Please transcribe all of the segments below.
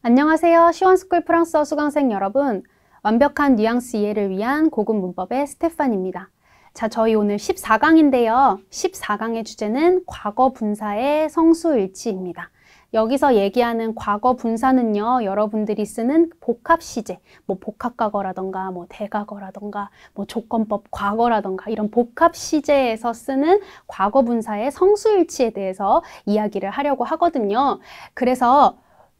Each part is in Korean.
안녕하세요. 시원스쿨 프랑스어 수강생 여러분. 완벽한 뉘앙스 이해를 위한 고급 문법의 스테판입니다. 자, 저희 오늘 14강인데요. 14강의 주제는 과거 분사의 성수일치입니다. 여기서 얘기하는 과거 분사는요, 여러분들이 쓰는 복합 시제, 복합과거라던가, 대과거라던가, 조건법 과거라던가 이런 복합 시제에서 쓰는 과거 분사의 성수일치에 대해서 이야기를 하려고 하거든요. 그래서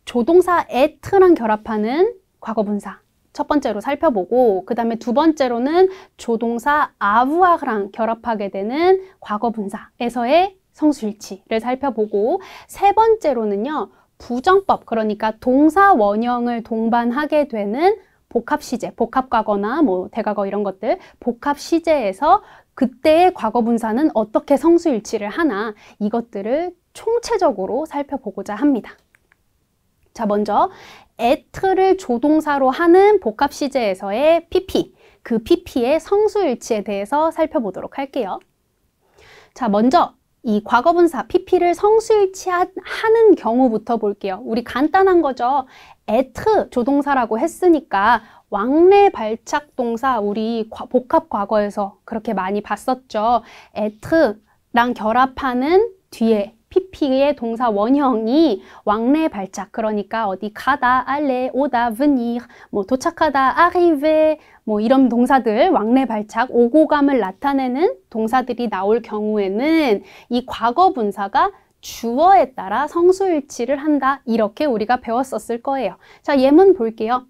조동사 at랑 결합하는 과거 분사 첫 번째로 살펴보고, 그 다음에 두 번째로는 조동사 avoir랑 결합하게 되는 과거 분사에서의 성수일치를 살펴보고, 세 번째로는요, 부정법, 그러니까 동사 원형을 동반하게 되는 복합 시제, 복합과거나 대과거 이런 것들, 복합 시제에서 그때의 과거 분사는 어떻게 성수일치를 하나, 이것들을 총체적으로 살펴보고자 합니다. 자, 먼저 at를 조동사로 하는 복합 시제에서의 PP, 그 PP의 성수일치에 대해서 살펴보도록 할게요. 자, 먼저 이 과거분사 PP를 성수일치하는 경우부터 볼게요. 우리 간단한 거죠. at 조동사라고 했으니까 왕래 발착 동사 우리 복합 과거에서 그렇게 많이 봤었죠. at랑 결합하는 뒤에 PP의 동사 원형이 왕래 발착, 그러니까 어디 가다, aller, 오다, venir, 도착하다, arriver, 이런 동사들, 왕래 발착, 오고감을 나타내는 동사들이 나올 경우에는 이 과거 분사가 주어에 따라 성수일치를 한다. 이렇게 우리가 배웠었을 거예요. 자, 예문 볼게요.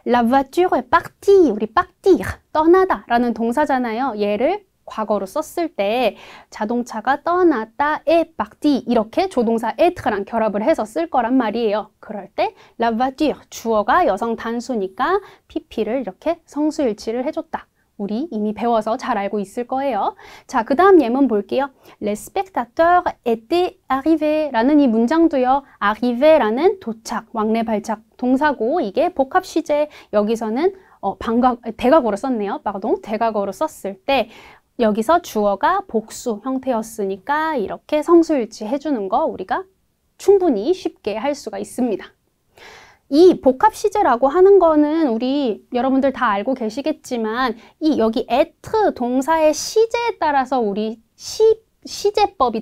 La voiture est partie, 우리 partir, 떠나다 라는 동사잖아요. 얘를 과거로 썼을 때 자동차가 떠났다, est parti 이렇게 조동사 et랑 결합을 해서 쓸 거란 말이에요. 그럴 때 la voiture, 주어가 여성 단수니까 PP를 이렇게 성수일치를 해줬다. 우리 이미 배워서 잘 알고 있을 거예요. 자, 그 다음 예문 볼게요. Les spectateurs étaient arrivés 라는 이 문장도요. arrivé라는 도착, 왕래 발착 동사고 이게 복합 시제, 여기서는 대과거로 썼네요. 대과거로 썼을 때 여기서 주어가 복수 형태였으니까 이렇게 성수일치 해주는 거 우리가 충분히 쉽게 할 수가 있습니다. 이 복합 시제라고 하는 거는 우리 여러분들 다 알고 계시겠지만 여기 at 동사의 시제에 따라서 우리 시제법이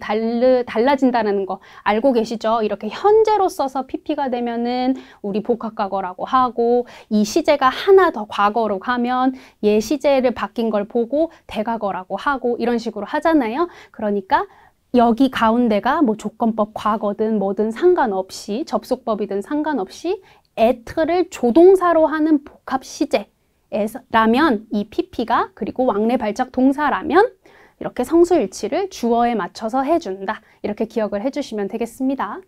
달라진다는 거 알고 계시죠? 이렇게 현재로 써서 PP가 되면은 우리 복합과거라고 하고, 이 시제가 하나 더 과거로 가면 얘 시제를 바뀐 걸 보고 대과거라고 하고 이런 식으로 하잖아요. 그러니까 여기 가운데가 조건법 과거든 뭐든 상관없이, 접속법이든 상관없이 at를 조동사로 하는 복합 시제라면 이 PP가, 그리고 왕래 발작 동사라면 이렇게 성수일치를 주어에 맞춰서 해준다. 이렇게 기억을 해주시면 되겠습니다.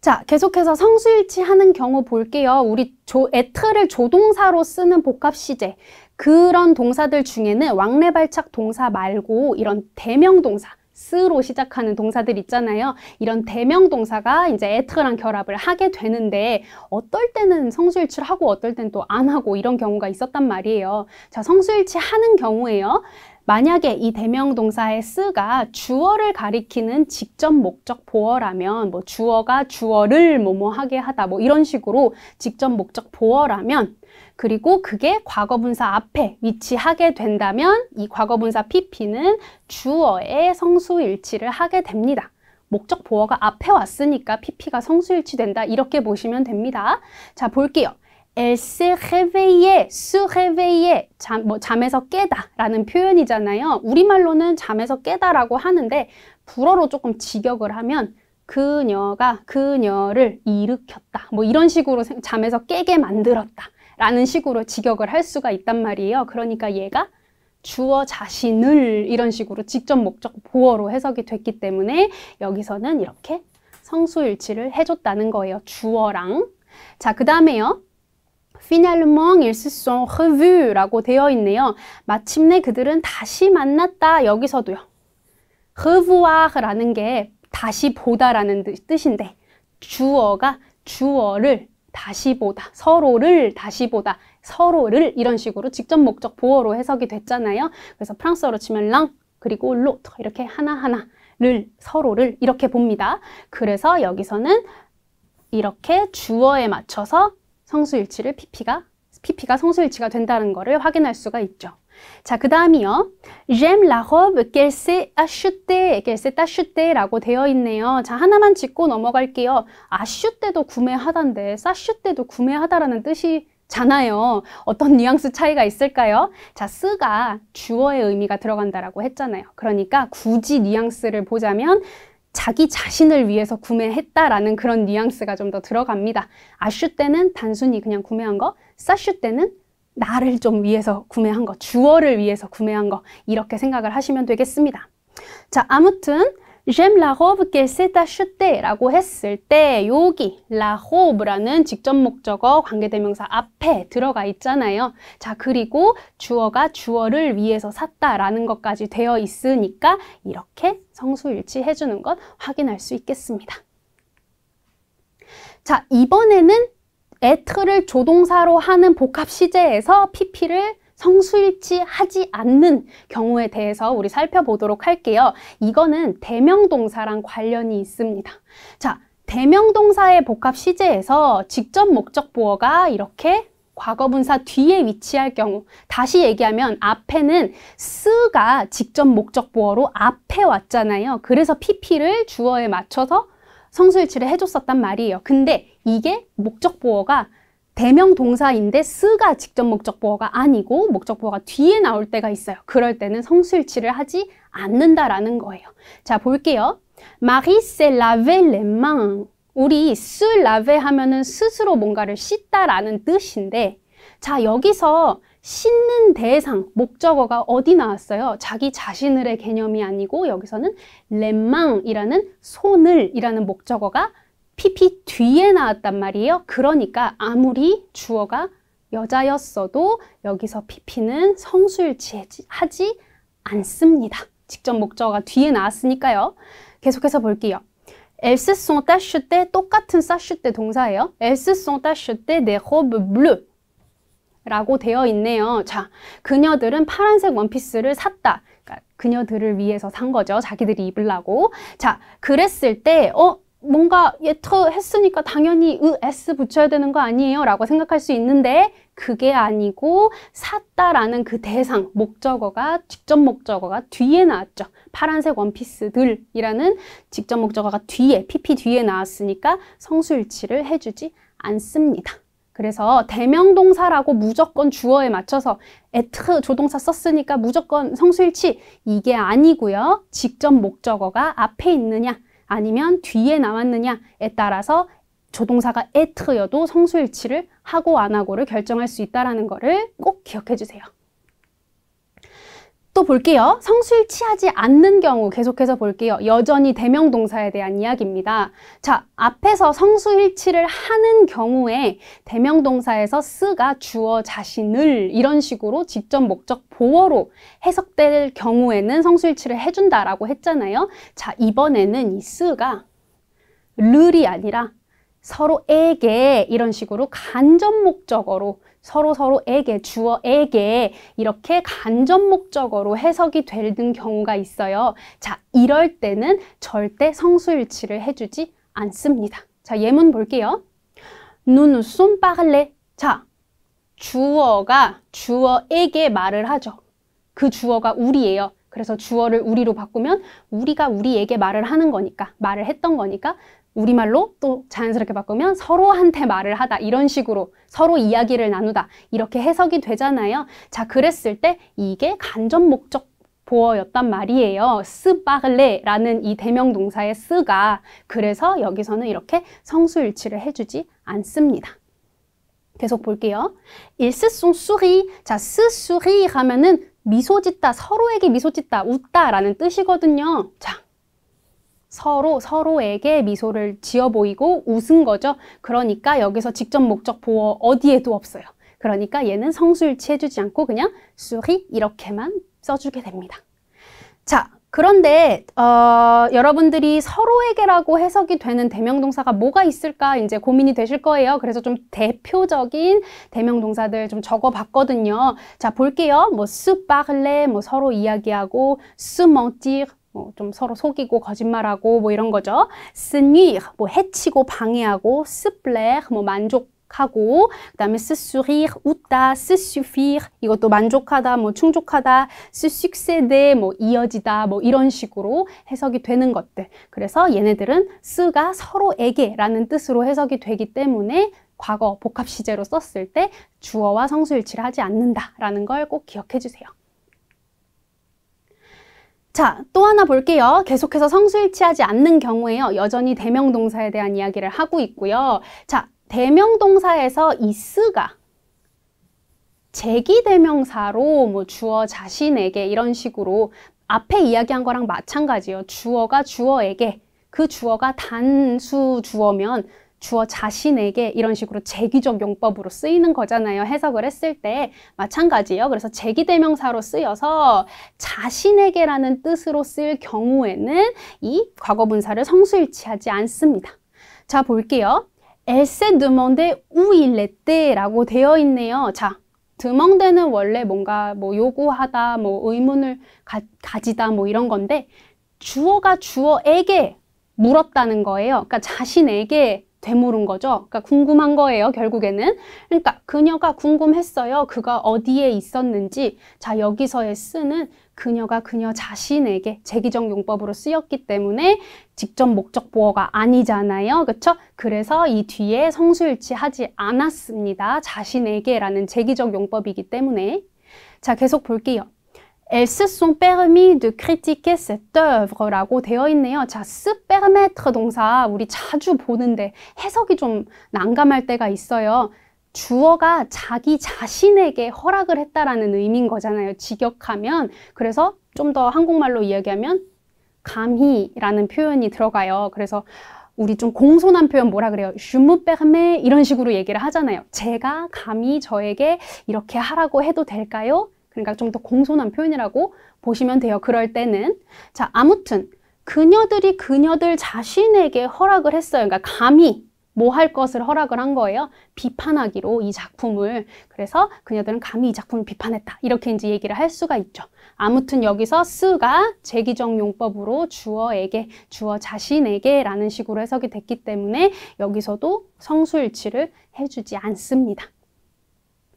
자, 계속해서 성수일치 하는 경우 볼게요. 우리 at를 조동사로 쓰는 복합 시제, 그런 동사들 중에는 왕래 발착 동사 말고 이런 대명 동사, 스로 시작하는 동사들 있잖아요. 이런 대명 동사가 이제 at랑 결합을 하게 되는데 어떨 때는 성수일치를 하고 어떨 때는 또 안 하고 이런 경우가 있었단 말이에요. 자, 성수일치 하는 경우에요. 만약에 이 대명 동사의 스가 주어를 가리키는 직접 목적 보어라면, 주어가 주어를 하게 하다, 이런 식으로 직접 목적 보어라면, 그리고 그게 과거분사 앞에 위치하게 된다면 이 과거분사 PP는 주어의 성수일치를 하게 됩니다. 목적 보어가 앞에 왔으니까 PP가 성수일치된다. 이렇게 보시면 됩니다. 자, 볼게요. Elle s'est réveillée, se réveiller, 잠에서 깨다 라는 표현이잖아요. 우리말로는 잠에서 깨다라고 하는데 불어로 조금 직역을 하면 그녀가 그녀를 일으켰다. 이런 식으로 잠에서 깨게 만들었다 라는 식으로 직역을 할 수가 있단 말이에요. 그러니까 얘가 주어 자신을 이런 식으로 직접 목적 보어로 해석이 됐기 때문에 여기서는 이렇게 성수일치를 해줬다는 거예요. 주어랑. 자, 그 다음에요. Finalement, ils se sont revus 라고 되어 있네요. 마침내 그들은 다시 만났다. 여기서도요. revoir라는 게 다시 보다라는 뜻인데 주어가 주어를 다시 보다, 서로를 다시 보다, 서로를 이런 식으로 직접 목적 보어로 해석이 됐잖아요. 그래서 프랑스어로 치면 랑 그리고 l'autre 이렇게 하나하나를 서로를 이렇게 봅니다. 그래서 여기서는 이렇게 주어에 맞춰서 성수일치를 PP가 성수일치가 된다는 거를 확인할 수가 있죠. 자, 그 다음이요. J'aime la robe qu'elle s'est achetée 라고 되어 있네요. 자, 하나만 짚고 넘어갈게요. acheter도 구매하다인데 s'acheter도 구매하다라는 뜻이잖아요. 어떤 뉘앙스 차이가 있을까요? 자, 쓰가 주어의 의미가 들어간다라고 했잖아요. 그러니까 굳이 뉘앙스를 보자면 자기 자신을 위해서 구매했다라는 그런 뉘앙스가 좀 더 들어갑니다. acheter는 단순히 그냥 구매한 거, s'acheter는 나를 좀 위해서 구매한 거, 주어를 위해서 구매한 거, 이렇게 생각을 하시면 되겠습니다. 자, 아무튼 J'aime la robe qu'elle s'est achetée 라고 했을 때 여기 la robe라는 직접 목적어 관계대명사 앞에 들어가 있잖아요. 자, 그리고 주어가 주어를 위해서 샀다라는 것까지 되어 있으니까 이렇게 성수일치 해주는 것 확인할 수 있겠습니다. 자, 이번에는 에트를 조동사로 하는 복합 시제에서 PP를 성수일치하지 않는 경우에 대해서 우리 살펴보도록 할게요. 이거는 대명동사랑 관련이 있습니다. 자, 대명동사의 복합 시제에서 직접 목적 보어가 이렇게 과거분사 뒤에 위치할 경우, 다시 얘기하면 앞에는 쓰가 직접 목적 보어로 앞에 왔잖아요. 그래서 PP를 주어에 맞춰서 성수일치를 해줬었단 말이에요. 근데 이게 목적 보어가 대명 동사인데 쓰가 직접 목적 보어가 아니고 목적 보어가 뒤에 나올 때가 있어요. 그럴 때는 성수일치를 하지 않는다라는 거예요. 자, 볼게요. Marie s'est lavé les mains. 우리 se laver 하면은 스스로 뭔가를 씻다라는 뜻인데, 자, 여기서 씻는 대상, 목적어가 어디 나왔어요? 자기 자신을의 개념이 아니고 여기서는 les mains-이라는 손을이라는 목적어가 PP 뒤에 나왔단 말이에요. 그러니까 아무리 주어가 여자였어도 여기서 PP는 성수일치하지 않습니다. 직접 목적어가 뒤에 나왔으니까요. 계속해서 볼게요. Elles se sont achetées, 똑같은 s'acheter 동사예요. Elles se sont achetées des robes bleues 라고 되어 있네요. 자, 그녀들은 파란색 원피스를 샀다. 그러니까 그녀들을 위해서 산 거죠. 자기들이 입으려고. 자, 그랬을 때 뭔가 예터 했으니까 당연히 s 붙여야 되는 거 아니에요? 라고 생각할 수 있는데 그게 아니고 샀다라는 그 대상, 목적어가, 직접 목적어가 뒤에 나왔죠. 파란색 원피스들이라는 직접 목적어가 뒤에, PP 뒤에 나왔으니까 성수일치를 해주지 않습니다. 그래서 대명동사라고 무조건 주어에 맞춰서 에트 조동사 썼으니까 무조건 성수일치, 이게 아니고요. 직접 목적어가 앞에 있느냐 아니면 뒤에 나왔느냐에 따라서 조동사가 에트여도 성수일치를 하고 안 하고를 결정할 수 있다는 거를 꼭 기억해 주세요. 또 볼게요. 성수일치하지 않는 경우 계속해서 볼게요. 여전히 대명동사에 대한 이야기입니다. 자, 앞에서 성수일치를 하는 경우에 대명동사에서 쓰가 주어 자신을 이런 식으로 직접 목적 보어로 해석될 경우에는 성수일치를 해준다라고 했잖아요. 자, 이번에는 이 쓰가 르이 아니라 서로에게 이런 식으로 간접 목적어로 서로에게, 주어에게 이렇게 간접 목적어로 해석이 되는 경우가 있어요. 자, 이럴 때는 절대 성수일치를 해주지 않습니다. 자, 예문 볼게요. Nous nous sommes parlé. 자, 주어가 주어에게 말을 하죠. 그 주어가 우리예요. 그래서 주어를 우리로 바꾸면 우리가 우리에게 말을 하는 거니까, 말을 했던 거니까 우리말로 또 자연스럽게 바꾸면 서로한테 말을 하다, 이런 식으로 서로 이야기를 나누다, 이렇게 해석이 되잖아요. 자, 그랬을 때 이게 간접 목적 보어였단 말이에요. se parler라는 이 대명동사의 쓰가. 그래서 여기서는 이렇게 성수일치를 해주지 않습니다. 계속 볼게요. Ils se sont souri. 자, se sourire 하면은 미소 짓다, 서로에게 미소 짓다, 웃다라는 뜻이거든요. 자, 서로에게 미소를 지어 보이고 웃은 거죠. 그러니까 여기서 직접 목적 보어 어디에도 없어요. 그러니까 얘는 성수일치 해주지 않고 그냥 souri 이렇게만 써주게 됩니다. 자, 그런데 여러분들이 서로에게라고 해석이 되는 대명동사가 뭐가 있을까 이제 고민이 되실 거예요. 그래서 좀 대표적인 대명동사들 좀 적어봤거든요. 자, 볼게요. 뭐 se parler, 뭐 서로 이야기하고, se mentir, 좀 서로 속이고 거짓말하고 뭐 이런 거죠. se nuire, 뭐 해치고 방해하고, se plaire, 뭐 만족하고, 그 다음에 se sourire, 웃다, se suffire, 이것도 만족하다, 뭐 충족하다, se succéder, 뭐 이어지다, 뭐 이런 식으로 해석이 되는 것들. 그래서 얘네들은 se가 서로에게 라는 뜻으로 해석이 되기 때문에 과거 복합 시제로 썼을 때 주어와 성수일치를 하지 않는다라는 걸 꼭 기억해 주세요. 자, 또 하나 볼게요. 계속해서 성수일치하지 않는 경우에요. 여전히 대명동사에 대한 이야기를 하고 있고요. 자, 대명동사에서 이 쓰가 제기대명사로 뭐 주어 자신에게 이런 식으로 앞에 이야기한 거랑 마찬가지예요. 주어가 주어에게, 그 주어가 단수 주어면 주어 자신에게 이런 식으로 제기적 용법으로 쓰이는 거잖아요. 해석을 했을 때 마찬가지예요. 그래서 제기대명사로 쓰여서 자신에게라는 뜻으로 쓸 경우에는 이 과거분사를 성수일치하지 않습니다. 자, 볼게요. Elle s'est demandé où il était 라고 되어 있네요. 자, demande는 원래 뭔가 뭐 요구하다, 뭐 의문을 가지다 뭐 이런 건데 주어가 주어에게 물었다는 거예요. 그러니까 자신에게 되물은 거죠. 그러니까 궁금한 거예요, 결국에는. 그러니까 그녀가 궁금했어요. 그가 어디에 있었는지. 자, 여기서의 쓰는 그녀가 그녀 자신에게 제기적 용법으로 쓰였기 때문에 직접 목적 보어가 아니잖아요. 그렇죠? 그래서 이 뒤에 성수일치하지 않았습니다. 자신에게라는 제기적 용법이기 때문에. 자, 계속 볼게요. Elles se sont permis de critiquer cette œuvre 라고 되어 있네요. 자, se permettre 동사 우리 자주 보는데 해석이 좀 난감할 때가 있어요. 주어가 자기 자신에게 허락을 했다라는 의미인 거잖아요. 직역하면. 그래서 좀 더 한국말로 이야기하면 감히라는 표현이 들어가요. 그래서 우리 좀 공손한 표현 뭐라 그래요? Je me permets 이런 식으로 얘기를 하잖아요. 제가 감히 저에게 이렇게 하라고 해도 될까요? 그러니까 좀 더 공손한 표현이라고 보시면 돼요. 그럴 때는. 자, 아무튼 그녀들이 그녀들 자신에게 허락을 했어요. 그러니까 감히 뭐 할 것을 허락을 한 거예요. 비판하기로 이 작품을. 그래서 그녀들은 감히 이 작품을 비판했다. 이렇게 이제 얘기를 할 수가 있죠. 아무튼 여기서 쓰가 제기적 용법으로 주어에게, 주어 자신에게 라는 식으로 해석이 됐기 때문에 여기서도 성수일치를 해주지 않습니다.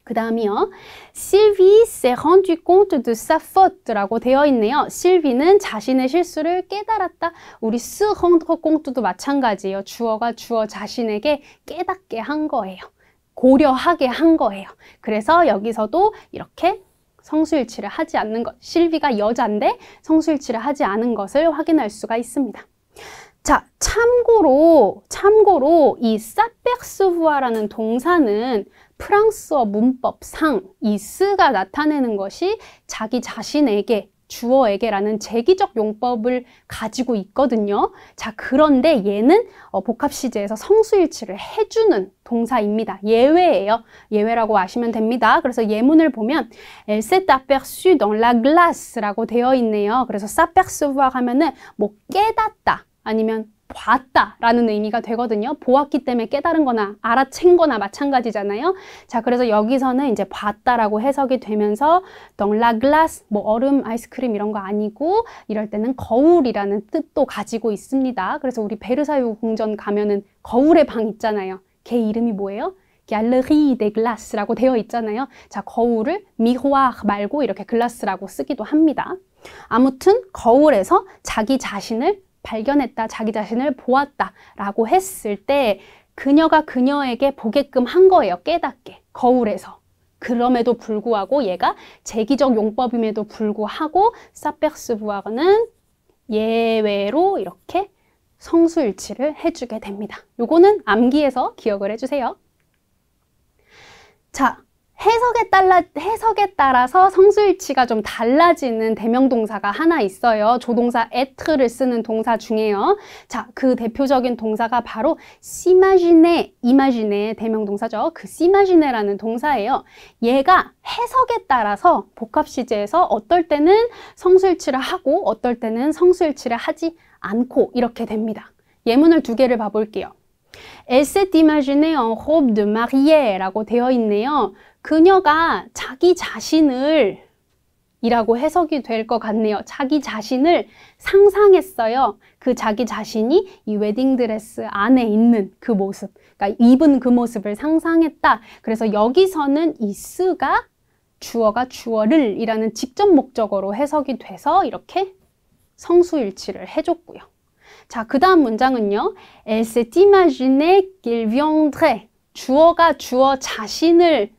그 다음이요. Sylvie s'est rendu compte de sa faute 라고 되어 있네요. 실비는 자신의 실수를 깨달았다. 우리 se rendre compte도 마찬가지예요. 주어가 주어 자신에게 깨닫게 한 거예요. 고려하게 한 거예요. 그래서 여기서도 이렇게 성수일치를 하지 않는 것. 실비가 여자인데 성수일치를 하지 않은 것을 확인할 수가 있습니다. 자, 참고로 이 s'apercevoir라는 동사는 프랑스어 문법상 이 스가 나타내는 것이 자기 자신에게, 주어에게라는 제기적 용법을 가지고 있거든요. 자, 그런데 얘는 복합시제에서 성수일치를 해주는 동사입니다. 예외예요. 예외라고 아시면 됩니다. 그래서 예문을 보면 Elle s'est aperçue dans la glace라고 되어 있네요. 그래서 s'apercevoir 하면은 뭐 깨닫다 아니면 봤다라는 의미가 되거든요. 보았기 때문에 깨달은 거나 알아챈 거나 마찬가지잖아요. 자, 그래서 여기서는 이제 봤다라고 해석이 되면서 dans la glace, 뭐 얼음, 아이스크림 이런 거 아니고 이럴 때는 거울이라는 뜻도 가지고 있습니다. 그래서 우리 베르사유 궁전 가면은 거울의 방 있잖아요. 걔 이름이 뭐예요? Galerie des Glace라고 되어 있잖아요. 자, 거울을 miroir 말고 이렇게 글라스라고 쓰기도 합니다. 아무튼 거울에서 자기 자신을 발견했다, 자기 자신을 보았다 라고 했을 때 그녀가 그녀에게 보게끔 한 거예요. 깨닫게, 거울에서. 그럼에도 불구하고 얘가 제기적 용법임에도 불구하고 s'apercevoir는 예외로 이렇게 성수일치를 해주게 됩니다. 요거는 암기해서 기억을 해주세요. 자, 해석에 따라서 성수일치가 좀 달라지는 대명동사가 하나 있어요. 조동사 être,를 쓰는 동사 중에요. 자, 그 대표적인 동사가 바로 s'imaginer 대명동사죠. 그 s'imaginer라는 동사예요. 얘가 해석에 따라서 복합시제에서 어떨 때는 성수일치를 하고 어떨 때는 성수일치를 하지 않고 이렇게 됩니다. 예문을 두 개를 봐볼게요. Elle s'est imaginée en robe de mariée 라고 되어 있네요. 그녀가 자기 자신을 이라고 해석이 될 것 같네요. 자기 자신을 상상했어요. 그 자기 자신이 이 웨딩드레스 안에 있는 그 모습, 그러니까 입은 그 모습을 상상했다. 그래서 여기서는 이 쓰가 주어가 주어를 이라는 직접 목적어로 해석이 돼서 이렇게 성수일치를 해줬고요. 자, 그 다음 문장은요. Elle s'est imaginé qu'il viendrait. 주어가 주어 자신을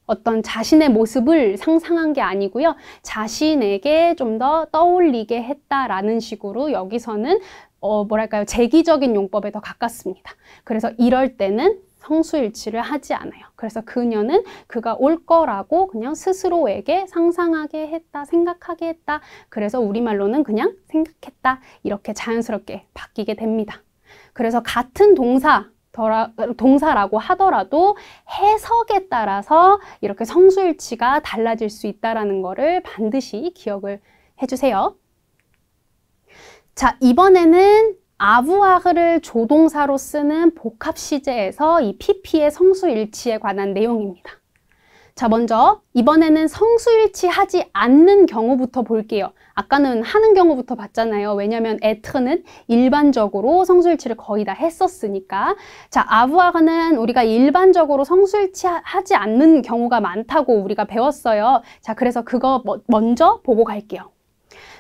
어떤 자신의 모습을 상상한 게 아니고요. 자신에게 좀 더 떠올리게 했다라는 식으로 여기서는 뭐랄까요? 제기적인 용법에 더 가깝습니다. 그래서 이럴 때는 성수일치를 하지 않아요. 그래서 그녀는 그가 올 거라고 그냥 스스로에게 상상하게 했다, 생각하게 했다. 그래서 우리말로는 그냥 생각했다. 이렇게 자연스럽게 바뀌게 됩니다. 그래서 같은 동사라고 하더라도 해석에 따라서 이렇게 성수일치가 달라질 수 있다는 거를 반드시 기억을 해주세요. 자, 이번에는 아부아흐를 조동사로 쓰는 복합시제에서 이 PP의 성수일치에 관한 내용입니다. 자, 먼저 이번에는 성수일치하지 않는 경우부터 볼게요. 아까는 하는 경우부터 봤잖아요. 왜냐하면 에트는 일반적으로 성수일치를 거의 다 했었으니까. 자, 아부아흐는 우리가 일반적으로 성수일치하지 않는 경우가 많다고 우리가 배웠어요. 자, 그래서 그거 먼저 보고 갈게요.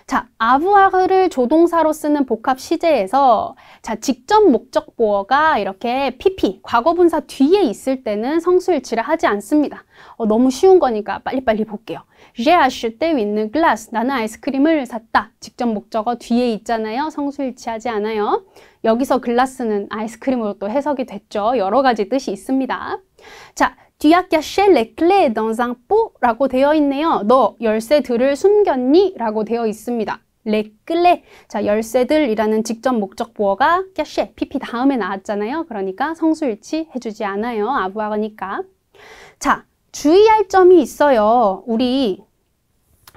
자, 아부아흐를 조동사로 쓰는 복합 시제에서 자, 직접 목적 보어가 이렇게 PP, 과거분사 뒤에 있을 때는 성수일치를 하지 않습니다. 너무 쉬운 거니까 빨리빨리 볼게요. J'ai acheté une glace. 나는 아이스크림을 샀다. 직접 목적어 뒤에 있잖아요. 성수일치하지 않아요. 여기서 글라스는 아이스크림으로 또 해석이 됐죠. 여러 가지 뜻이 있습니다. 자, Tu as caché les clés dans un pot 라고 되어 있네요. 너 열쇠들을 숨겼니? 라고 되어 있습니다. les clés. 자, 열쇠들이라는 직접 목적 보어가 caché, PP 다음에 나왔잖아요. 그러니까 성수일치 해주지 않아요. 아부아흐니까. 자, 주의할 점이 있어요. 우리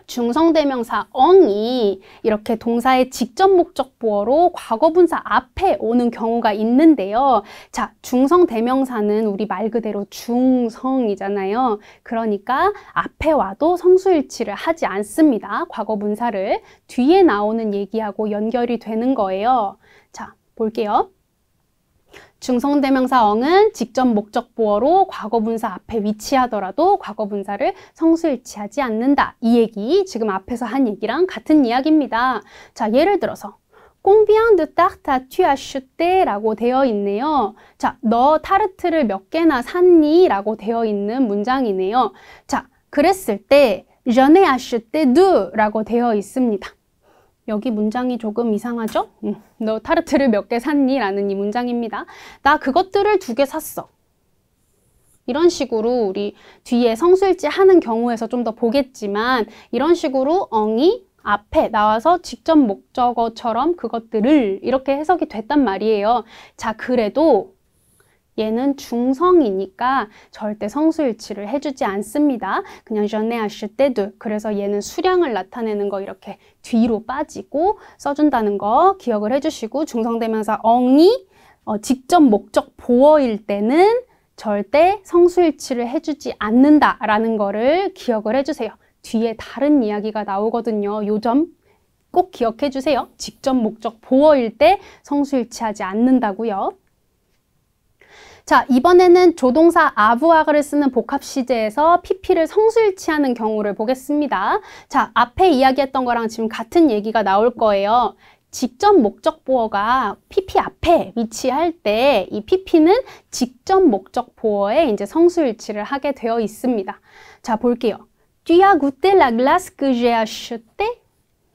중성대명사 엉이 이렇게 동사의 직접 목적 보어로 과거분사 앞에 오는 경우가 있는데요. 자, 중성대명사는 우리 말 그대로 중성이잖아요. 그러니까 앞에 와도 성수일치를 하지 않습니다. 과거분사를. 뒤에 나오는 얘기하고 연결이 되는 거예요. 자, 볼게요. 중성대명사 엉은 직접 목적 보어로 과거분사 앞에 위치하더라도 과거분사를 성수일치하지 않는다. 이 얘기 지금 앞에서 한 얘기랑 같은 이야기입니다. 자, 예를 들어서 Combien de tartes as-tu acheté? 라고 되어 있네요. 자, 너 타르트를 몇 개나 샀니? 라고 되어 있는 문장이네요. 자, 그랬을 때 J'en ai acheté deux 라고 되어 있습니다. 여기 문장이 조금 이상하죠? 너 타르트를 몇 개 샀니? 라는 이 문장입니다. 나 그것들을 2개 샀어. 이런 식으로 우리 뒤에 성수일치 하는 경우에서 좀 더 보겠지만 이런 식으로 엉이 앞에 나와서 직접 목적어처럼 그것들을 이렇게 해석이 됐단 말이에요. 자, 그래도 얘는 중성이니까 절대 성수일치를 해주지 않습니다. 그냥 j'en ai acheté deux. 그래서 얘는 수량을 나타내는 거 이렇게 뒤로 빠지고 써준다는 거 기억을 해주시고 중성대명사 엉이 직접 목적 보어일 때는 절대 성수일치를 해주지 않는다라는 거를 기억을 해주세요. 뒤에 다른 이야기가 나오거든요. 요 점 꼭 기억해 주세요. 직접 목적 보어일 때 성수일치하지 않는다고요. 자, 이번에는 조동사 아부아흐를 쓰는 복합시제에서 PP를 성수일치하는 경우를 보겠습니다. 자, 앞에 이야기했던 거랑 지금 같은 얘기가 나올 거예요. 직접 목적 보어가 PP 앞에 위치할 때 이 PP는 직접 목적 보어에 이제 성수일치를 하게 되어 있습니다. 자, 볼게요. Tu as goûté la glace que j'ai achetée?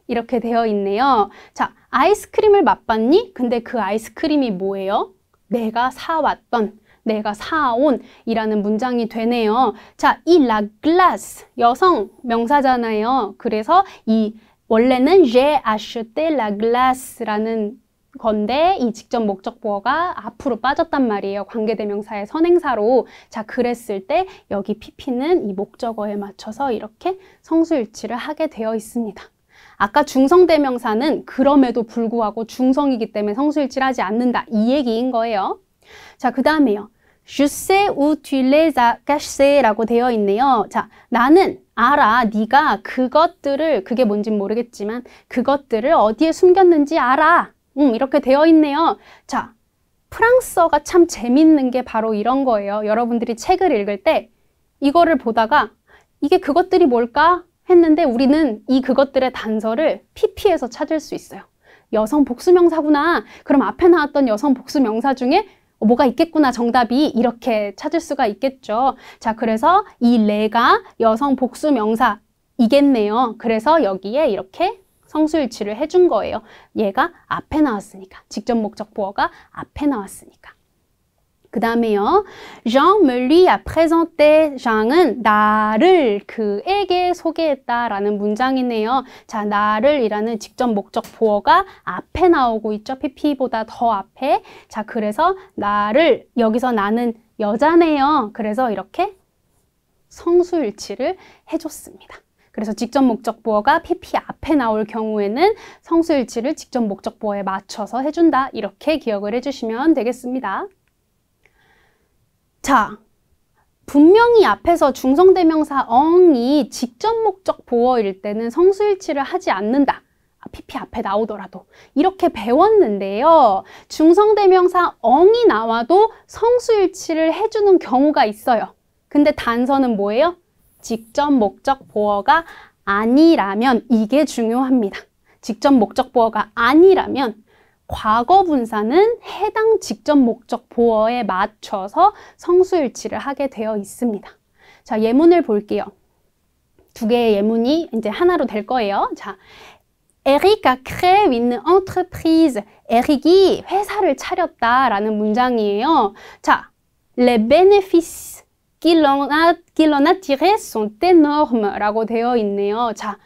이렇게 되어 있네요. 자, 아이스크림을 맛봤니? 근데 그 아이스크림이 뭐예요? 내가 사왔던, 내가 사온 이라는 문장이 되네요. 자, 이 la glace, 여성 명사잖아요. 그래서 이 원래는 j'ai acheté la glace라는 건데 이 직접 목적 보어가 앞으로 빠졌단 말이에요. 관계대명사의 선행사로. 자, 그랬을 때 여기 PP는 이 목적어에 맞춰서 이렇게 성수일치를 하게 되어 있습니다. 아까 중성대명사는 그럼에도 불구하고 중성이기 때문에 성수일치를 하지 않는다. 이 얘기인 거예요. 자, 그 다음에요. Je sais où tu les as cachés 라고 되어 있네요. 자, 나는 알아. 네가 그것들을, 그게 뭔진 모르겠지만 그것들을 어디에 숨겼는지 알아. 이렇게 되어 있네요. 자, 프랑스어가 참 재밌는 게 바로 이런 거예요. 여러분들이 책을 읽을 때 이거를 보다가 이게 그것들이 뭘까 했는데 우리는 이 그것들의 단서를 PP에서 찾을 수 있어요. 여성 복수명사구나. 그럼 앞에 나왔던 여성 복수명사 중에 뭐가 있겠구나, 정답이. 이렇게 찾을 수가 있겠죠. 자, 그래서 이 레가 여성 복수명사이겠네요. 그래서 여기에 이렇게 성수일치를 해준 거예요. 얘가 앞에 나왔으니까. 직접 목적 보어가 앞에 나왔으니까. 그 다음에요. Jean me lui a présenté. Jean은 나를 그에게 소개했다라는 문장이네요. 자, 나를 이라는 직접 목적 보어가 앞에 나오고 있죠. PP보다 더 앞에. 자, 그래서 나를, 여기서 나는 여자네요. 그래서 이렇게 성수일치를 해줬습니다. 그래서 직접 목적 보어가 PP 앞에 나올 경우에는 성수일치를 직접 목적 보어에 맞춰서 해준다. 이렇게 기억을 해주시면 되겠습니다. 자, 분명히 앞에서 중성대명사 엉이 직접 목적 보어일 때는 성수일치를 하지 않는다. PP 앞에 나오더라도. 이렇게 배웠는데요. 중성대명사 엉이 나와도 성수일치를 해주는 경우가 있어요. 근데 단서는 뭐예요? 직접 목적 보어가 아니라면, 이게 중요합니다. 직접 목적 보어가 아니라면 과거 분사는 해당 직접 목적 보어에 맞춰서 성수일치를 하게 되어 있습니다. 자, 예문을 볼게요. 두 개의 예문이 이제 하나로 될 거예요. 자, Eric a créé une entreprise. 에릭이 회사를 차렸다라는 문장이에요. 자, les bénéfices qu'il en a tirés sont énormes 라고 되어 있네요. 자,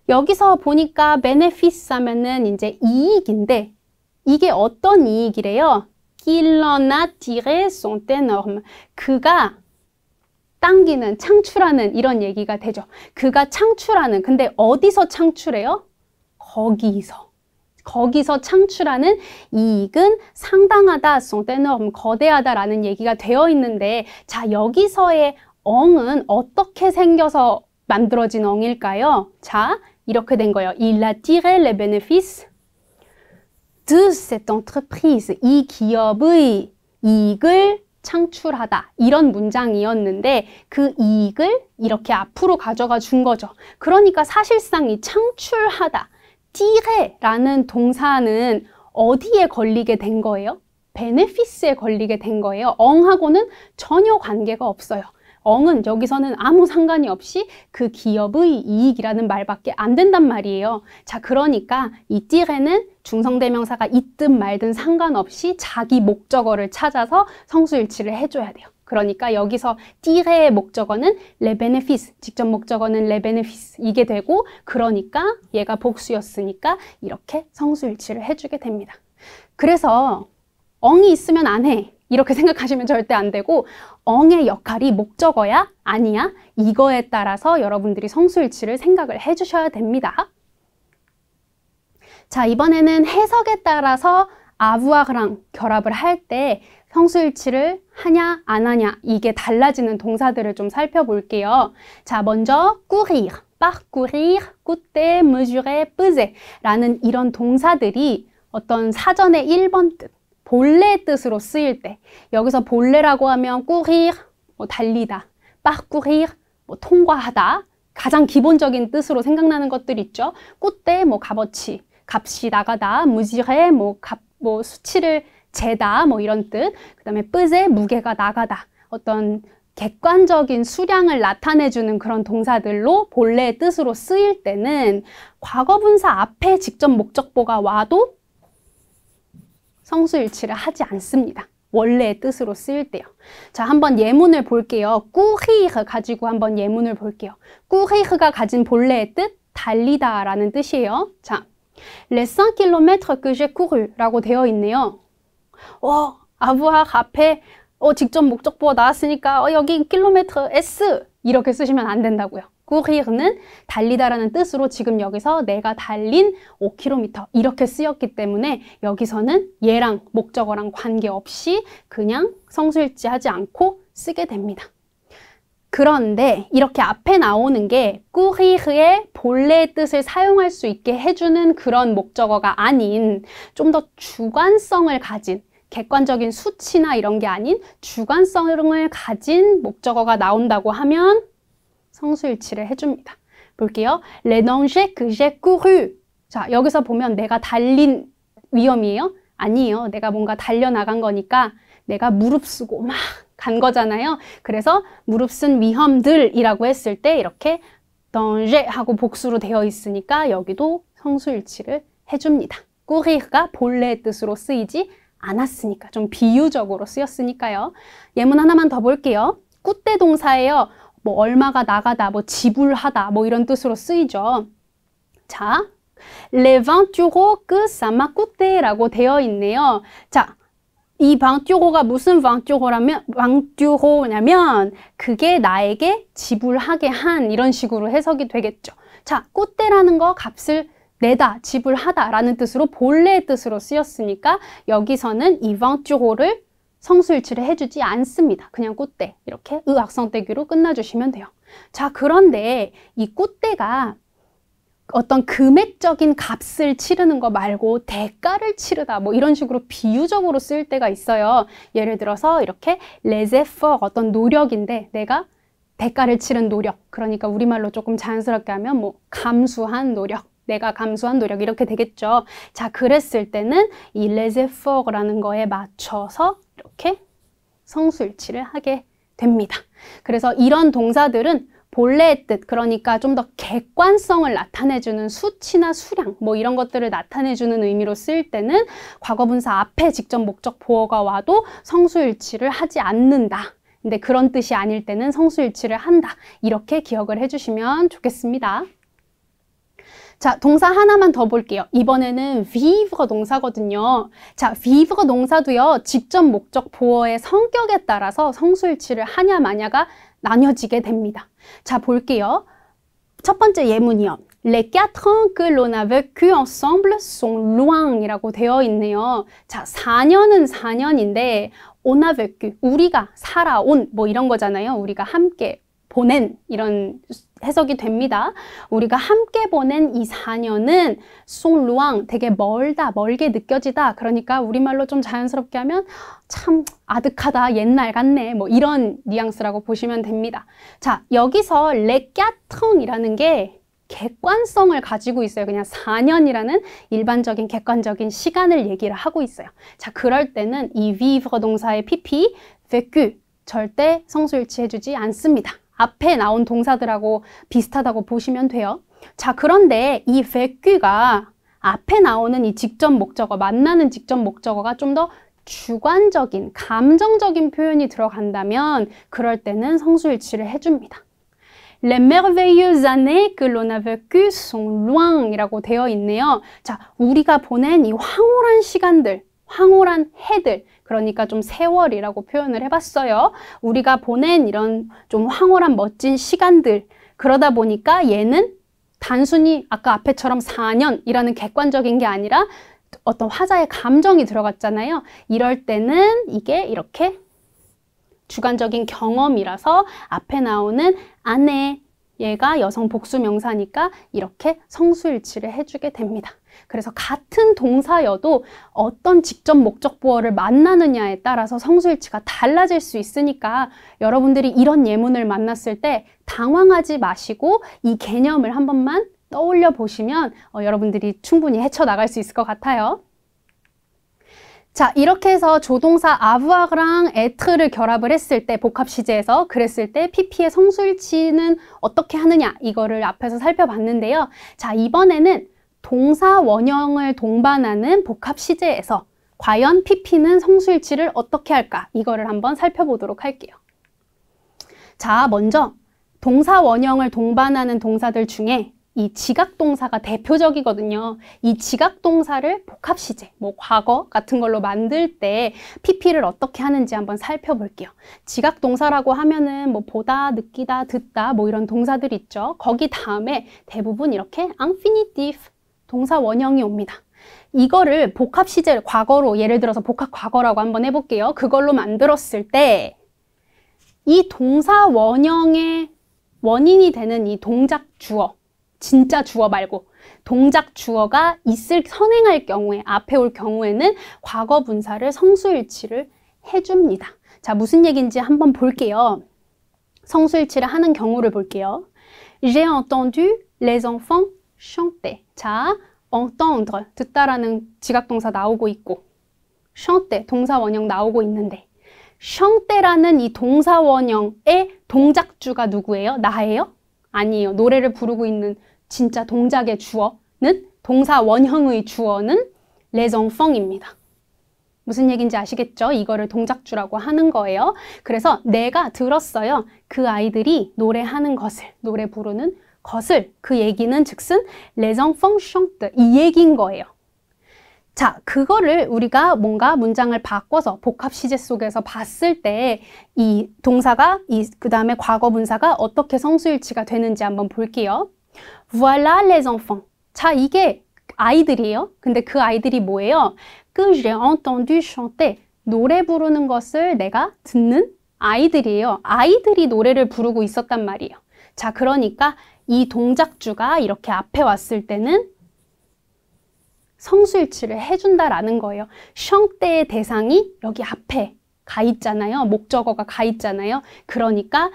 여기서 보니까 bénéfice 하면은 이제 이익인데 이게 어떤 이익이래요? qu'il en a tirés sont énormes. 그가 당기는, 창출하는 이런 얘기가 되죠. 그가 창출하는, 근데 어디서 창출해요? 거기서 창출하는 이익은 상당하다, sont énormes, 거대하다라는 얘기가 되어 있는데, 자, 여기서의 엉은 어떻게 생겨서 만들어진 엉일까요? 자, 이렇게 된 거예요. Il a tiré les bénéfices de cette entreprise. 이 기업의 이익을 창출하다. 이런 문장이었는데 그 이익을 이렇게 앞으로 가져가 준 거죠. 그러니까 사실상 이 창출하다, tire라는 동사는 어디에 걸리게 된 거예요? 베네피스에 걸리게 된 거예요. 엉하고는 전혀 관계가 없어요. 엉은 여기서는 아무 상관이 없이 그 기업의 이익이라는 말밖에 안 된단 말이에요. 자, 그러니까 이 tire는 중성대명사가 있든 말든 상관없이 자기 목적어를 찾아서 성수일치를 해줘야 돼요. 그러니까 여기서 tire의 목적어는 les bénéfices, 직접 목적어는 les bénéfices 이게 되고, 그러니까 얘가 복수였으니까 이렇게 성수일치를 해주게 됩니다. 그래서 엉이 있으면 안 해. 이렇게 생각하시면 절대 안 되고, 엉의 역할이 목적어야? 아니야? 이거에 따라서 여러분들이 성수일치를 생각을 해주셔야 됩니다. 자, 이번에는 해석에 따라서 아부아랑 결합을 할 때 성수일치를 하냐 안 하냐 이게 달라지는 동사들을 좀 살펴볼게요. 자, 먼저 courir, parcourir, coûter, mesurer, peser 라는 이런 동사들이 어떤 사전의 1번 뜻, 본래의 뜻으로 쓰일 때, 여기서 본래라고 하면 courir, 뭐 달리다, parcourir, 뭐 통과하다, 가장 기본적인 뜻으로 생각나는 것들 있죠. coûter, 뭐 값어치, 값이 나가다, mesurer, 뭐 수치를 재다, 뭐 이런 뜻. 그 다음에 peser, 무게가 나가다, 어떤 객관적인 수량을 나타내주는 그런 동사들로 본래의 뜻으로 쓰일 때는 과거분사 앞에 직접 목적보가 와도 성수일치를 하지 않습니다. 원래의 뜻으로 쓰일 때요. 자, 한번 예문을 볼게요. courir 가지고 한번 예문을 볼게요. courir가 가진 본래의 뜻, 달리다 라는 뜻이에요. 자, les 5km que j'ai couru 라고 되어 있네요. 아부학 앞에 직접 목적보가 나왔으니까 여기 킬로미터 S 이렇게 쓰시면 안 된다고요. courir는 달리다라는 뜻으로 지금 여기서 내가 달린 5km 이렇게 쓰였기 때문에 여기서는 얘랑 목적어랑 관계없이 그냥 성수일치하지 않고 쓰게 됩니다. 그런데 이렇게 앞에 나오는 게 courir의 본래의 뜻을 사용할 수 있게 해주는 그런 목적어가 아닌 좀 더 주관성을 가진 객관적인 수치나 이런 게 아닌 주관성을 가진 목적어가 나온다고 하면 성수일치를 해줍니다. 볼게요. Les dangers que j'ai couru. 자, 여기서 보면 내가 달린 위험이에요? 아니에요. 내가 뭔가 달려나간 거니까 내가 무릅쓰고 막 간 거잖아요. 그래서 무릅쓴 위험들이라고 했을 때 이렇게 danger 하고 복수로 되어 있으니까 여기도 성수일치를 해줍니다. courir가 본래의 뜻으로 쓰이지 않았으니까 좀 비유적으로 쓰였으니까요. 예문 하나만 더 볼게요. 꾸때 동사예요. 뭐 얼마가 나가다, 뭐 지불하다, 뭐 이런 뜻으로 쓰이죠. 자, les 20 euros que ça m'a coûté라고 되어 있네요. 자, 이 20 euro가 무슨 20 euro냐면 그게 나에게 지불하게 한 이런 식으로 해석이 되겠죠. 자, 꾸때라는 거 값을 내다, 지불하다 라는 뜻으로 본래의 뜻으로 쓰였으니까 여기서는 이 20 euro를 성수일치를 해주지 않습니다. 그냥 꾸때 이렇게 악성대규로 끝나주시면 돼요. 자, 그런데 이 꾸때가 어떤 금액적인 값을 치르는 거 말고 대가를 치르다 뭐 이런 식으로 비유적으로 쓰일 때가 있어요. 예를 들어서 이렇게 les efforts 어떤 노력인데 내가 대가를 치른 노력, 그러니까 우리말로 조금 자연스럽게 하면 뭐 감수한 노력, 내가 감수한 노력 이렇게 되겠죠. 자, 그랬을 때는 이 les efforts라는 거에 맞춰서 이렇게 성수일치를 하게 됩니다. 그래서 이런 동사들은 본래의 뜻, 그러니까 좀 더 객관성을 나타내주는 수치나 수량 뭐 이런 것들을 나타내주는 의미로 쓰일 때는 과거분사 앞에 직접 목적 보어가 와도 성수일치를 하지 않는다. 근데 그런 뜻이 아닐 때는 성수일치를 한다. 이렇게 기억을 해주시면 좋겠습니다. 자, 동사 하나만 더 볼게요. 이번에는 vivre 동사거든요. 자, vivre 동사도요, 직접 목적 보어의 성격에 따라서 성수일치를 하냐 마냐가 나뉘어지게 됩니다. 자, 볼게요. 첫 번째 예문이요. Les 4 ans que l'on a vécu ensemble sont loin 이라고 되어 있네요. 자, 4년은 4년인데 on a vécu, 우리가 살아온 뭐 이런 거잖아요. 우리가 함께 보낸 이런 해석이 됩니다. 우리가 함께 보낸 이 4년은 sont loin, 되게 멀다, 멀게 느껴지다. 그러니까 우리말로 좀 자연스럽게 하면 참 아득하다, 옛날 같네. 뭐 이런 뉘앙스라고 보시면 됩니다. 자, 여기서 les 4 ans이라는 게 객관성을 가지고 있어요. 그냥 4년이라는 일반적인 객관적인 시간을 얘기를 하고 있어요. 자, 그럴 때는 이 vivre 동사의 pp, vécu 절대 성수일치 해주지 않습니다. 앞에 나온 동사들하고 비슷하다고 보시면 돼요. 자, 그런데 이 vécu가 앞에 나오는 이 직접 목적어, 만나는 직접 목적어가 좀 더 주관적인, 감정적인 표현이 들어간다면 그럴 때는 성수일치를 해줍니다. Les merveilleuses années que l'on a vécues sont loin 이라고 되어 있네요. 자, 우리가 보낸 이 황홀한 시간들, 황홀한 해들, 그러니까 좀 세월이라고 표현을 해봤어요. 우리가 보낸 이런 좀 황홀한 멋진 시간들, 그러다 보니까 얘는 단순히 아까 앞에처럼 4년이라는 객관적인 게 아니라 어떤 화자의 감정이 들어갔잖아요. 이럴 때는 이게 이렇게 주관적인 경험이라서 앞에 나오는 아내, 얘가 여성 복수 명사니까 이렇게 성수일치를 해주게 됩니다. 그래서 같은 동사여도 어떤 직접 목적 보어를 만나느냐에 따라서 성수일치가 달라질 수 있으니까 여러분들이 이런 예문을 만났을 때 당황하지 마시고 이 개념을 한 번만 떠올려 보시면 여러분들이 충분히 헤쳐나갈 수 있을 것 같아요. 자, 이렇게 해서 조동사 avoir랑 être,를 결합을 했을 때 복합 시제에서 그랬을 때 pp의 성수일치는 어떻게 하느냐 이거를 앞에서 살펴봤는데요. 자, 이번에는 동사 원형을 동반하는 복합 시제에서 과연 pp는 성수일치를 어떻게 할까 이거를 한번 살펴보도록 할게요. 자, 먼저 동사 원형을 동반하는 동사들 중에 이 지각동사가 대표적이거든요. 이 지각동사를 복합시제, 뭐 과거 같은 걸로 만들 때 PP를 어떻게 하는지 한번 살펴볼게요. 지각동사라고 하면은 뭐 보다, 느끼다, 듣다 뭐 이런 동사들이 있죠. 거기 다음에 대부분 이렇게 infinitive, 동사 원형이 옵니다. 이거를 복합시제 과거로 예를 들어서 복합 과거라고 한번 해볼게요. 그걸로 만들었을 때 이 동사 원형의 원인이 되는 이 동작 주어, 진짜 주어 말고 동작 주어가 선행할 경우에, 앞에 올 경우에는 과거 분사를 성수일치를 해줍니다. 자, 무슨 얘기인지 한번 볼게요. 성수일치를 하는 경우를 볼게요. J'ai entendu les enfants chanter. 자, entendre, 듣다라는 지각동사 나오고 있고 chanter, 동사 원형 나오고 있는데 chanter라는 이 동사 원형의 동작주가 누구예요? 나예요? 아니에요. 노래를 부르고 있는 진짜 동작의 주어는, 동사 원형의 주어는 les enfants입니다. 무슨 얘기인지 아시겠죠? 이거를 동작주라고 하는 거예요. 그래서 내가 들었어요. 그 아이들이 노래하는 것을, 노래 부르는 것을, 그 얘기는 즉슨 les enfants chantent, 이 얘기인 거예요. 자, 그거를 우리가 뭔가 문장을 바꿔서 복합시제 속에서 봤을 때 이 동사가, 그 다음에 과거 분사가 어떻게 성수일치가 되는지 한번 볼게요. Voilà les enfants. 자, 이게 아이들이에요. 근데 그 아이들이 뭐예요? Que j'ai entendu chanter. 노래 부르는 것을 내가 듣는 아이들이에요. 아이들이 노래를 부르고 있었단 말이에요. 자, 그러니까 이 동작주가 이렇게 앞에 왔을 때는 성수일치를 해준다라는 거예요. chanter의 대상이 여기 앞에 가 있잖아요. 목적어가 가 있잖아요. 그러니까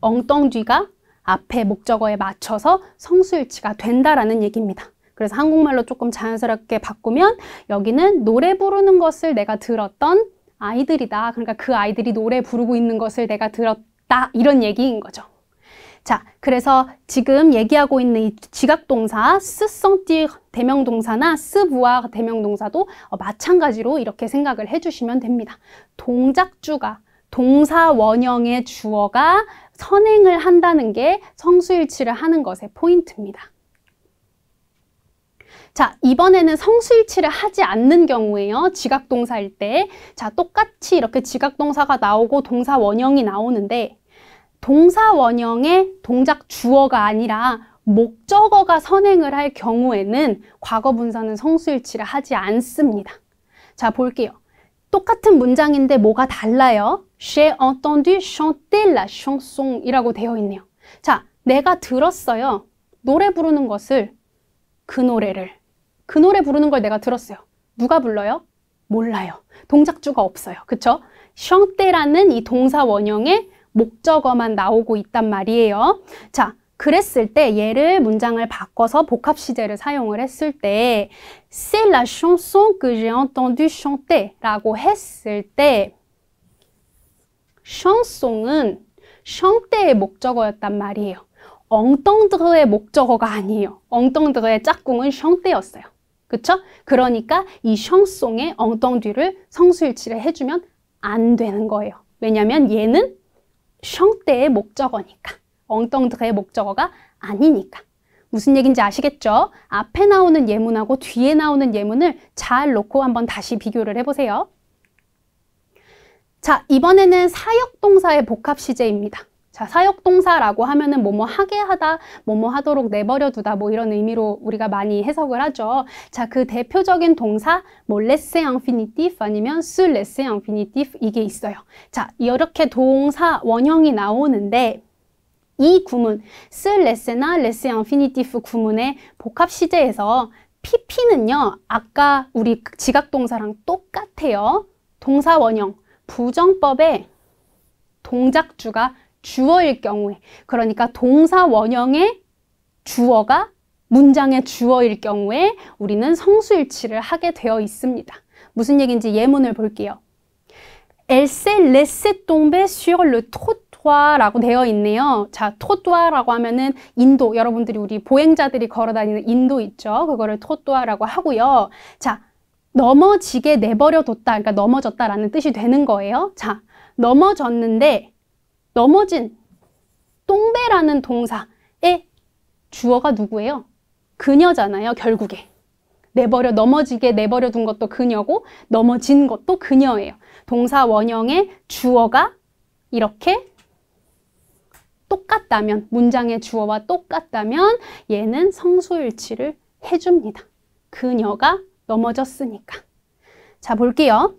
엉덩쥐가 앞에 목적어에 맞춰서 성수일치가 된다라는 얘기입니다. 그래서 한국말로 조금 자연스럽게 바꾸면 여기는 노래 부르는 것을 내가 들었던 아이들이다. 그러니까 그 아이들이 노래 부르고 있는 것을 내가 들었다. 이런 얘기인 거죠. 자, 그래서 지금 얘기하고 있는 이 지각동사 se sentir 대명동사나 se voir 대명동사도 마찬가지로 이렇게 생각을 해주시면 됩니다. 동작주가, 동사 원형의 주어가 선행을 한다는 게 성수일치를 하는 것의 포인트입니다. 자, 이번에는 성수일치를 하지 않는 경우에요. 지각동사일 때. 자, 똑같이 이렇게 지각동사가 나오고 동사 원형이 나오는데 동사 원형의 동작 주어가 아니라 목적어가 선행을 할 경우에는 과거 분사는 성수일치를 하지 않습니다. 자, 볼게요. 똑같은 문장인데 뭐가 달라요? J'ai entendu chanter la chanson 이라고 되어 있네요. 자, 내가 들었어요. 노래 부르는 것을, 그 노래 부르는 걸 내가 들었어요. 누가 불러요? 몰라요. 동작주가 없어요. 그쵸? chanter라는 이 동사 원형의 목적어만 나오고 있단 말이에요. 자, 그랬을 때 얘를 문장을 바꿔서 복합시제를 사용을 했을 때 C'est la chanson que j'ai entendu chanter 라고 했을 때 chanson은 chanter의 목적어였단 말이에요. entendre의 목적어가 아니에요. entendre의 짝꿍은 chanter였어요. 그쵸? 그러니까 이 chanson의 entendu를 성수일치를 해주면 안 되는 거예요. 왜냐면 얘는 chanter의 목적어니까. entendre의 목적어가 아니니까. 무슨 얘기인지 아시겠죠? 앞에 나오는 예문하고 뒤에 나오는 예문을 잘 놓고 한번 다시 비교를 해보세요. 자, 이번에는 사역동사의 복합시제입니다. 자, 사역동사라고 하면은 뭐뭐 하게 하다, 뭐뭐 하도록 내버려 두다 뭐 이런 의미로 우리가 많이 해석을 하죠. 자, 그 대표적인 동사 뭐 laisser infinitif 아니면 se laisser infinitif 이게 있어요. 자, 이렇게 동사 원형이 나오는데 이 구문 se laisser나 laisser infinitif 구문의 복합시제에서 PP는요. 아까 우리 지각동사랑 똑같아요. 동사 원형, 부정법의 동작주가 주어일 경우에, 그러니까 동사 원형의 주어가 문장의 주어일 경우에 우리는 성수일치를 하게 되어 있습니다. 무슨 얘기인지 예문을 볼게요. Elle s'est laissée tomber sur le trottoir라고 되어 있네요. 자, trottoir라고 하면은 인도, 여러분들이 우리 보행자들이 걸어다니는 인도 있죠. 그거를 trottoir라고 하고요. 자, 넘어지게 내버려 뒀다, 그러니까 넘어졌다라는 뜻이 되는 거예요. 자, 넘어졌는데 넘어진 똥배라는 동사의 주어가 누구예요? 그녀잖아요, 결국에. 넘어지게 내버려 둔 것도 그녀고 넘어진 것도 그녀예요. 동사 원형의 주어가 이렇게 똑같다면, 문장의 주어와 똑같다면 얘는 성수일치를 해줍니다. 그녀가 넘어졌으니까. 자, 볼게요.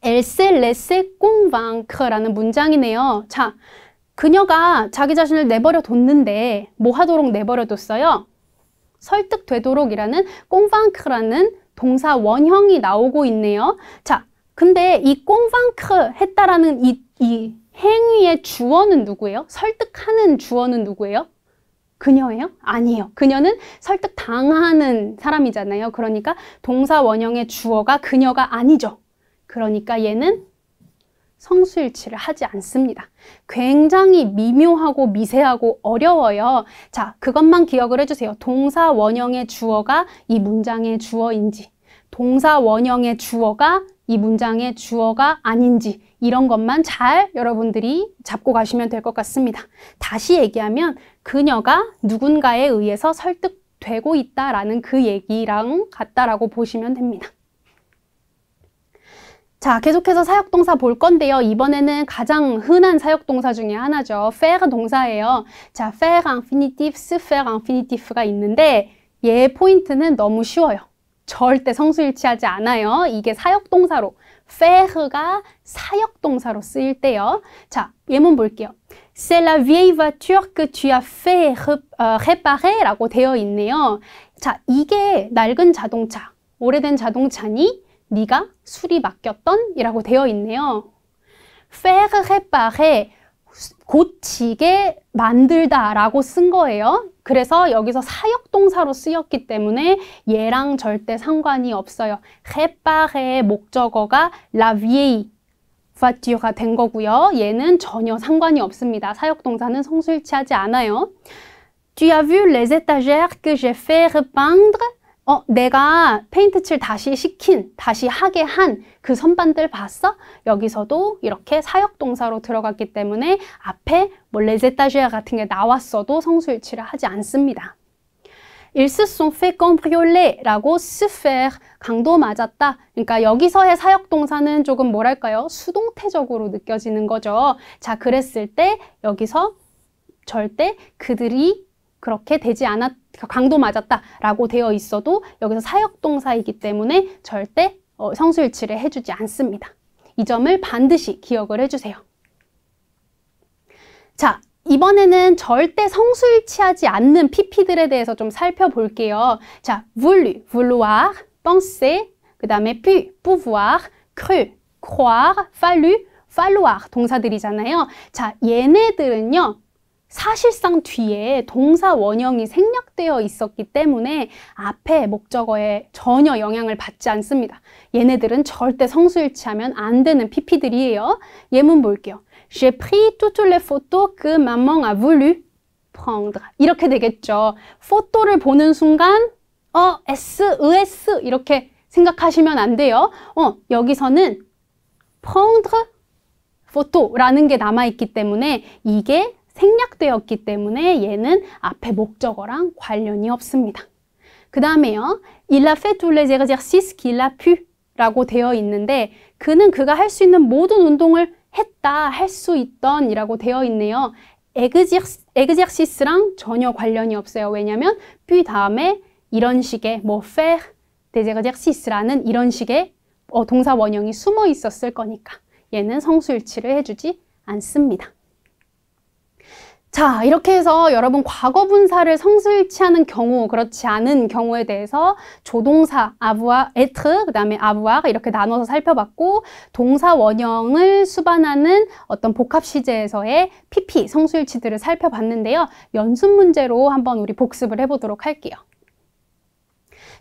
Elle s'est laissée convaincre라는 문장이네요. 자, 그녀가 자기 자신을 내버려 뒀는데 뭐 하도록 내버려 뒀어요? 설득되도록이라는 convaincre라는 동사 원형이 나오고 있네요. 자, 근데 이 convaincre 했다라는 이 행위의 주어는 누구예요? 설득하는 주어는 누구예요? 그녀예요? 아니에요. 그녀는 설득당하는 사람이잖아요. 그러니까 동사 원형의 주어가 그녀가 아니죠. 그러니까 얘는 성수일치를 하지 않습니다. 굉장히 미묘하고 미세하고 어려워요. 자, 그것만 기억을 해주세요. 동사 원형의 주어가 이 문장의 주어인지, 동사 원형의 주어가 이 문장의 주어가 아닌지, 이런 것만 잘 여러분들이 잡고 가시면 될 것 같습니다. 다시 얘기하면 그녀가 누군가에 의해서 설득되고 있다라는 그 얘기랑 같다라고 보시면 됩니다. 자, 계속해서 사역동사 볼 건데요. 이번에는 가장 흔한 사역동사 중에 하나죠. faire 동사예요. 자, faire infinitif, se faire infinitif가 있는데 얘 포인트는 너무 쉬워요. 절대 성수일치하지 않아요. 이게 사역동사로, faire가 사역동사로 쓰일 때요. 자, 예문 볼게요. C'est la vieille voiture que tu as fait réparer 라고 되어 있네요. 자, 이게 낡은 자동차, 오래된 자동차니 네가 수리 맡겼던 이라고 되어 있네요. faire réparer, 고치게 만들다 라고 쓴 거예요. 그래서 여기서 사역동사로 쓰였기 때문에 얘랑 절대 상관이 없어요. réparer의 목적어가 la vieille voiture가 된 거고요. 얘는 전혀 상관이 없습니다. 사역동사는 성수일치하지 않아요. Tu as vu les étagères que j'ai fait repeindre? 내가 페인트 칠 다시 하게 한 그 선반들 봤어? 여기서도 이렇게 사역동사로 들어갔기 때문에 앞에 뭐 les étagères 같은 게 나왔어도 성수일치를 하지 않습니다. Ils se sont fait cambrioler 라고 se faire, 강도 맞았다. 그러니까 여기서의 사역동사는 조금 뭐랄까요? 수동태적으로 느껴지는 거죠. 자, 그랬을 때 여기서 절대 그들이 그렇게 되지 않았, 강도 맞았다 라고 되어 있어도 여기서 사역동사이기 때문에 절대 성수일치를 해주지 않습니다. 이 점을 반드시 기억을 해주세요. 자, 이번에는 절대 성수일치하지 않는 PP들에 대해서 좀 살펴볼게요. 자, voulu, vouloir, penser, 그 다음에 pu, pouvoir, cru, croire, fallu, falloir 동사들이잖아요. 자, 얘네들은요. 사실상 뒤에 동사 원형이 생략되어 있었기 때문에 앞에 목적어에 전혀 영향을 받지 않습니다. 얘네들은 절대 성수일치하면 안 되는 PP들이에요. 예문 볼게요. J'ai pris toutes les photos que maman a voulu prendre. 이렇게 되겠죠. 포토를 보는 순간 S, ES 이렇게 생각하시면 안 돼요. 여기서는 prendre photo라는 게 남아있기 때문에 이게 생략되었기 때문에 얘는 앞에 목적어랑 관련이 없습니다. 그 다음에요. Il a fait tous les exercices qu'il a pu 라고 되어 있는데 그는 그가 할 수 있는 모든 운동을 했다, 할 수 있던 이라고 되어 있네요. exercice랑 전혀 관련이 없어요. 왜냐하면 pu 다음에 이런 식의 뭐 faire des exercices라는 이런 식의 동사 원형이 숨어 있었을 거니까 얘는 성수일치를 해주지 않습니다. 자, 이렇게 해서 여러분 과거 분사를 성수일치하는 경우, 그렇지 않은 경우에 대해서 조동사 avoir, être, 그 다음에 avoir 이렇게 나눠서 살펴봤고 동사 원형을 수반하는 어떤 복합 시제에서의 PP, 성수일치들을 살펴봤는데요. 연습 문제로 한번 우리 복습을 해보도록 할게요.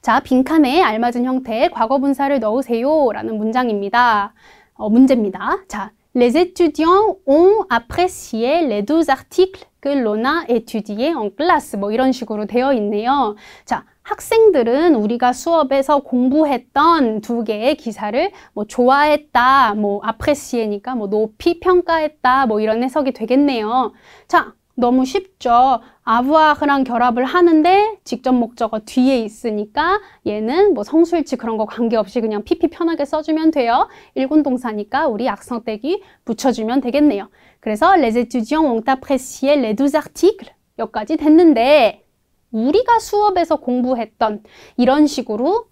자, 빈칸에 알맞은 형태의 과거 분사를 넣으세요 라는 문장입니다. 문제입니다. 자, Les étudiants ont apprécié les 2 articles que l'on a étudiés en classe. 뭐 이런 식으로 되어 있네요. 자, 학생들은 우리가 수업에서 공부했던 2개의 기사를 뭐 좋아했다, 뭐 apprécier니까 뭐 높이 평가했다, 뭐 이런 해석이 되겠네요. 자, 너무 쉽죠. 아부아흐랑 결합을 하는데 직접 목적어 뒤에 있으니까 얘는 뭐 성수일치 그런 거 관계없이 그냥 PP 편하게 써주면 돼요. 일군 동사니까 우리 악성 떼기 붙여주면 되겠네요. 그래서 les étudiants ont apprécié les 12 articles 여기까지 됐는데 우리가 수업에서 공부했던 이런 식으로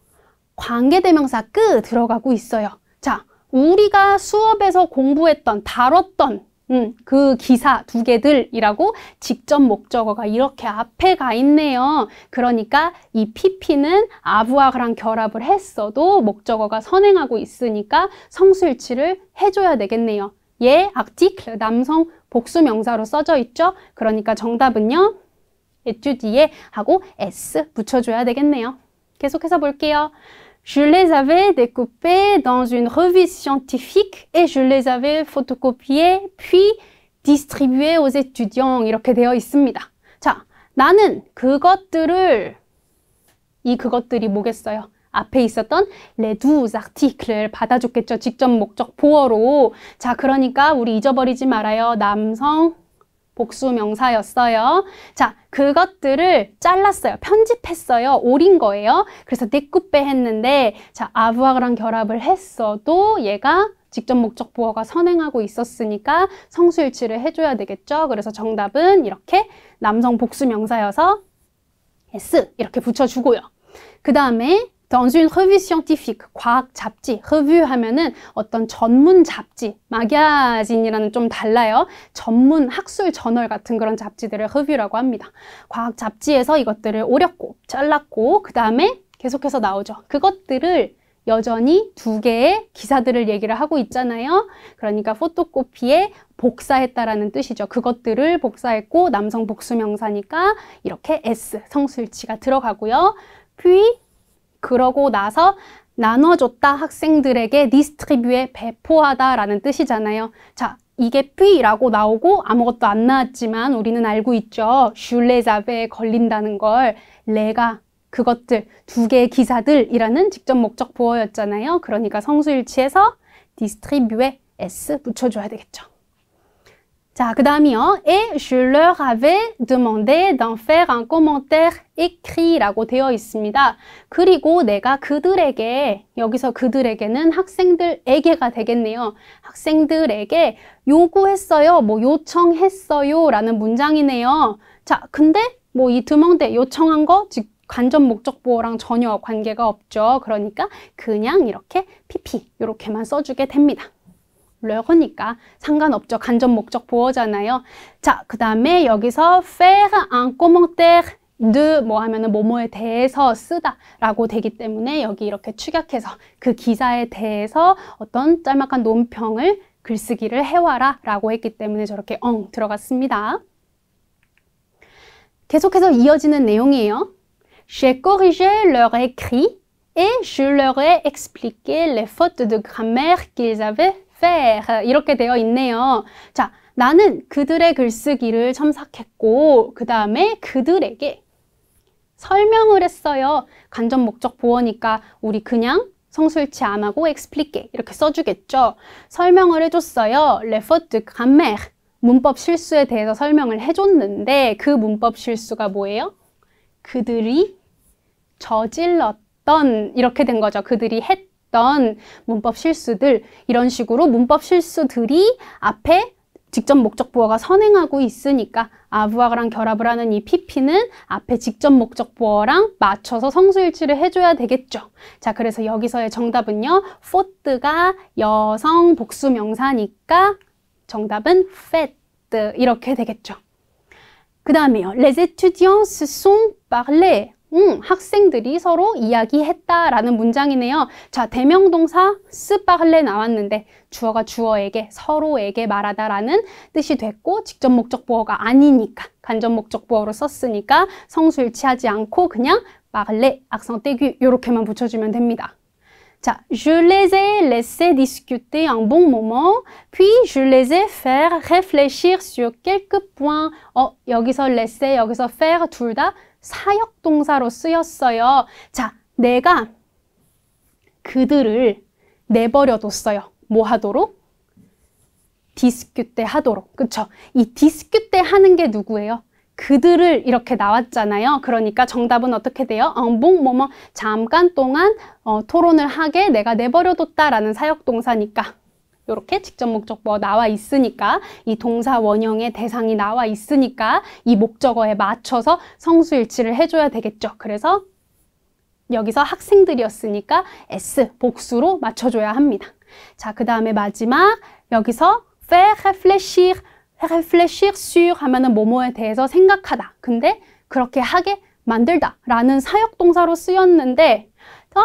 관계대명사 끄 들어가고 있어요. 자, 우리가 수업에서 공부했던, 다뤘던 그 기사 두 개들이라고 직접 목적어가 이렇게 앞에 가 있네요. 그러니까 이 PP는 아부아랑 결합을 했어도 목적어가 선행하고 있으니까 성수일치를 해줘야 되겠네요. 얘 article 남성 복수 명사로 써져 있죠. 그러니까 정답은요. étudier 하고 s 붙여줘야 되겠네요. 계속해서 볼게요. Je les avais découpés dans une revue scientifique et je les avais photocopiés puis distribués aux étudiants. 이렇게 되어 있습니다. 자, 나는 그것들을 이 그것들이 뭐겠어요? 앞에 있었던 les 12 articles 받아줬겠죠. 직접 목적 보어로. 자, 그러니까 우리 잊어버리지 말아요. 남성 복수 명사였어요. 자, 그것들을 잘랐어요. 편집했어요. 오린 거예요. 그래서 découper 했는데 자, 아부아랑 결합을 했어도 얘가 직접 목적 보어가 선행하고 있었으니까 성수일치를 해줘야 되겠죠. 그래서 정답은 이렇게 남성 복수 명사여서 S 이렇게 붙여주고요. 그 다음에 dans une revue scientifique, 과학 잡지, revue 하면은 어떤 전문 잡지, 마가진이라는 좀 달라요. 전문 학술 저널 같은 그런 잡지들을 revue라고 합니다. 과학 잡지에서 이것들을 오렸고, 잘랐고, 그 다음에 계속해서 나오죠. 그것들을 여전히 두 개의 기사들을 얘기를 하고 있잖아요. 그러니까 포토코피에 복사했다라는 뜻이죠. 그것들을 복사했고, 남성 복수 명사니까 이렇게 S, 성수일치가 들어가고요. puis 그러고 나서 나눠줬다 학생들에게 distribuer 배포하다 라는 뜻이잖아요. 자, 이게 puis라고 나오고 아무것도 안 나왔지만 우리는 알고 있죠. je les avais 걸린다는 걸 레가 그것들 두 개의 기사들이라는 직접 목적 보어였잖아요. 그러니까 성수일치에서 distribuer s 붙여줘야 되겠죠. 자, 그 다음이요. Et je leur avais demandé d'en faire un commentaire écrit 라고 되어 있습니다. 그리고 내가 그들에게, 여기서 그들에게는 학생들에게가 되겠네요. 학생들에게 요구했어요, 뭐 요청했어요 라는 문장이네요. 자, 근데 뭐 이 demander 요청한 거, 즉 간접 목적 보어랑 전혀 관계가 없죠. 그러니까 그냥 이렇게 PP 이렇게만 써주게 됩니다. leur니까 상관없죠. 간접 목적 보어잖아요. 자, 그 다음에 여기서 faire un commentaire de 뭐 하면은 뭐뭐에 대해서 쓰다 라고 되기 때문에 여기 이렇게 축약해서 그 기사에 대해서 어떤 짤막한 논평을 글쓰기를 해와라 라고 했기 때문에 저렇게 들어갔습니다. 계속해서 이어지는 내용이에요. J'ai corrigé leur écrit et je leur ai expliqué les fautes de grammaire qu'ils avaient faire 이렇게 되어 있네요. 자, 나는 그들의 글쓰기를 첨삭했고 그 다음에 그들에게 설명을 했어요. 간접 목적 보어니까 우리 그냥 성수일치 안 하고 explique 이렇게 써주겠죠. 설명을 해줬어요. les fautes de grammaire 문법 실수에 대해서 설명을 해줬는데 그 문법 실수가 뭐예요? 그들이 저질렀던 이렇게 된 거죠. 그들이 했던 문법 실수들 이런 식으로 문법 실수들이 앞에 직접 목적 보어가 선행하고 있으니까 아부아랑 결합을 하는 이 PP는 앞에 직접 목적 보어랑 맞춰서 성수일치를 해줘야 되겠죠. 자, 그래서 여기서의 정답은요. fautes가 여성 복수 명사니까 정답은 fait 이렇게 되겠죠. 그 다음에요. Les étudiants se sont parlé. 학생들이 서로 이야기했다라는 문장이네요. 자, 대명동사 se parler 나왔는데 주어가 주어에게, 서로에게 말하다라는 뜻이 됐고 직접 목적 보어가 아니니까 간접 목적 보어로 썼으니까 성수일치하지 않고 그냥 parler, accent aigu 이렇게만 붙여주면 됩니다. 자, je les ai laissés discuter un bon moment, puis je les ai fait réfléchir sur quelques points. 여기서 laisser, 여기서 faire 둘 다 사역 동사로 쓰였어요. 자, 내가 그들을 내버려뒀어요. 뭐 하도록? discuter 하도록. 그쵸? 이 discuter 하는 게 누구예요? 그들을 이렇게 나왔잖아요. 그러니까 정답은 어떻게 돼요? un bon moment, 잠깐 동안 토론을 하게 내가 내버려뒀다라는 사역동사니까 이렇게 직접 목적어가 나와 있으니까 이 동사 원형의 대상이 나와 있으니까 이 목적어에 맞춰서 성수일치를 해줘야 되겠죠. 그래서 여기서 학생들이었으니까 S 복수로 맞춰줘야 합니다. 자, 그 다음에 마지막 여기서 faire réfléchir sur 하면은 뭐뭐에 대해서 생각하다. 근데 그렇게 하게 만들다 라는 사역동사로 쓰였는데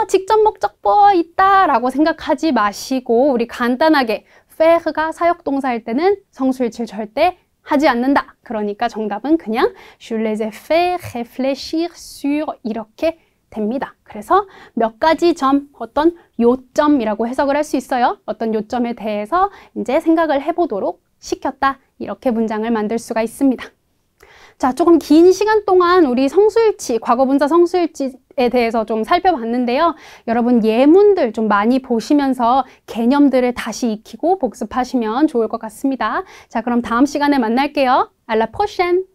직접 목적어 있다 라고 생각하지 마시고 우리 간단하게 faire가 사역동사일 때는 성수일치를 절대 하지 않는다. 그러니까 정답은 그냥 je les ai fait réfléchir sur 이렇게 됩니다. 그래서 몇 가지 점, 어떤 요점이라고 해석을 할 수 있어요. 어떤 요점에 대해서 이제 생각을 해보도록 시켰다. 이렇게 문장을 만들 수가 있습니다. 자, 조금 긴 시간 동안 우리 성수일치, 과거분사 성수일치에 대해서 좀 살펴봤는데요. 여러분 예문들 좀 많이 보시면서 개념들을 다시 익히고 복습하시면 좋을 것 같습니다. 자, 그럼 다음 시간에 만날게요. À la prochaine!